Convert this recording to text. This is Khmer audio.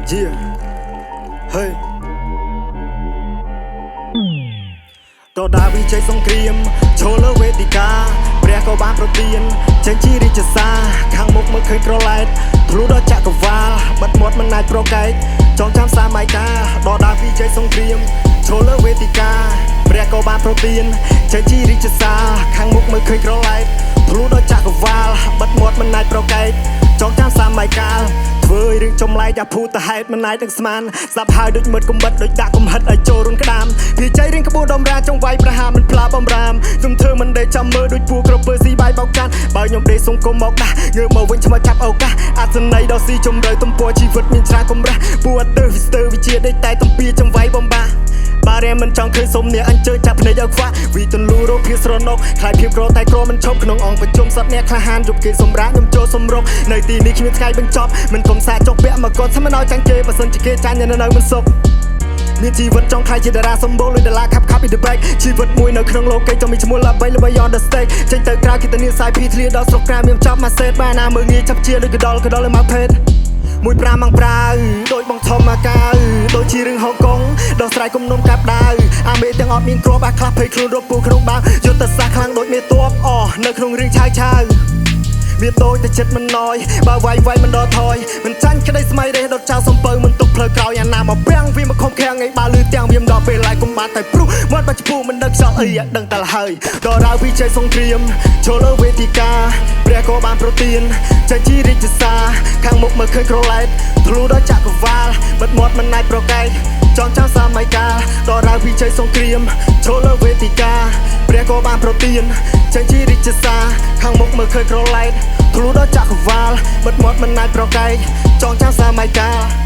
Yeah, hey តដាវិជ័យសង្គ្រាមចូលលើវេទិកាព្រះក៏បានប្រទានចេញជារាជសារខាងមុខមើលឃើញក្រឡែតធ្លុះដល់ចក្រវាលបាត់មាត់មិនអាចប្រកែកចងចាំសាមយកាតដាវិជ័យសង្គ្រាមចូលលើវេទិកាព្រះក៏បានប្រទានចេញជារាជសារខាងមុខមើលឃើញក្រឡែតធ្លុះដល់ចក្រវាលបាត់មាត់មិនអាចប្រកែកចងចាំសាមយកាធ្វើរឿងចម្លែកអាភូតហេតុមិនអាចនឹងស្មានស្ដាប់ហើយដូចមិត្តកំបិតដូចដាក់កំហិតឲ្យចូលរុនក្តាមពីចៃរៀងក្បួនដំរាចង់វាយប្រហារមិនផ្លាបំរាមខ្ញុំធ្វើមិនដេកចាំមើលដូចពួកក្រពើស៊ីបាយបោកចាន់បើខ្ញុំដេកសង្គមមកដាស់ងើបមកវិញឆ្មោះចាប់ឱកាសអត្ថន័យដល់ស៊ីជំរឿទំព័រជីវិតមានច្រើនកម្រាស់ពួកអត់ទៅវិស្ទើវិជាដេកតែតំពីចំវាយបំបាបារែមិនចង់ឃើញសុំអ្នកអញ្ជើញចាប់ភ្នែកឲ្យខ្វាក់វិទលូរោភាពស្រណុកខ្លាយភាពក្រតែក្រមិនឈប់ក្នុងអង្គប្រជុំសត្វអ្នកក្លាហានយប់គេសម្រាប់ខ្ញុំចូលសម្រុកនៅទីនេះគ្មានថ្ងៃបញ្ចប់មិនគុំសាចុកពាក់មកគាត់ស្មិនឲ្យចាញ់គេបើសិនជាគេចាញ់នៅមិនសុខមានជីវិតចង់ខ្លាយជាតារាសម្បូរលុយដុល្លារខាប់in the back ជីវិតមួយនៅក្នុងលោកគេចង់មានឈ្មោះល្បី on the stage ចេញទៅក្រៅគេទៅនាសាយភីធ្លាដល់ស្រុកក្រៅមានចាប់មកសេតបានណាមើងងាយចាប់ជាដូចកដលឲ្យមកភេទមួយ5ម៉ាំងប្រាវដូចបងធំអាកាវដូចជារឿងហុងកុងដោះស្រាយគុំនុំកាប់ដាវអាមេទាំងអត់មានគ្រាប់អាខ្លះភ័យខ្លួនរត់ពូក្នុងបាវយុទ្ធសាស្ត្រខ្លាំងដូចមេតបនៅក្នុងរឿងឆាវវាតូចតែចិត្តមិនណយបើវាយមិនដល់ថយមិនចាញ់ក្តីស្មៃរេះដុតចោលសំពៅមិនទុកផ្លូវក្រោយអាណាមកពាំងវាមកខំខាំងឯបាលឺទាំងវាមិនដល់ពេលឡាយកុំបានតែព្រុសមាត់បាច់ឈ្មោះមិនដឹកខ្យល់អីដឹងតែហើយដរាវវិជ័យសង្គ្រាមចូលលើវេទិកាព្រះក៏បានប្រទានចេញជារាជសារខាងមុខមើលឃើញក្រឡែតធ្លុះដល់ចក្រវាលបិទមាត់មិនអាចប្រកែកចងចាំសាមយកាដរាវវិជ័យសង្គ្រាមចូលលើវេទិកាព្រះក៏បានប្រទានចេញជារាជសារខាងមុខមើលឃើញក្រឡែតធ្លុះដល់ចក្រវាលបិទមាត់មិនអាចប្រកែកចងចាំសាមយកា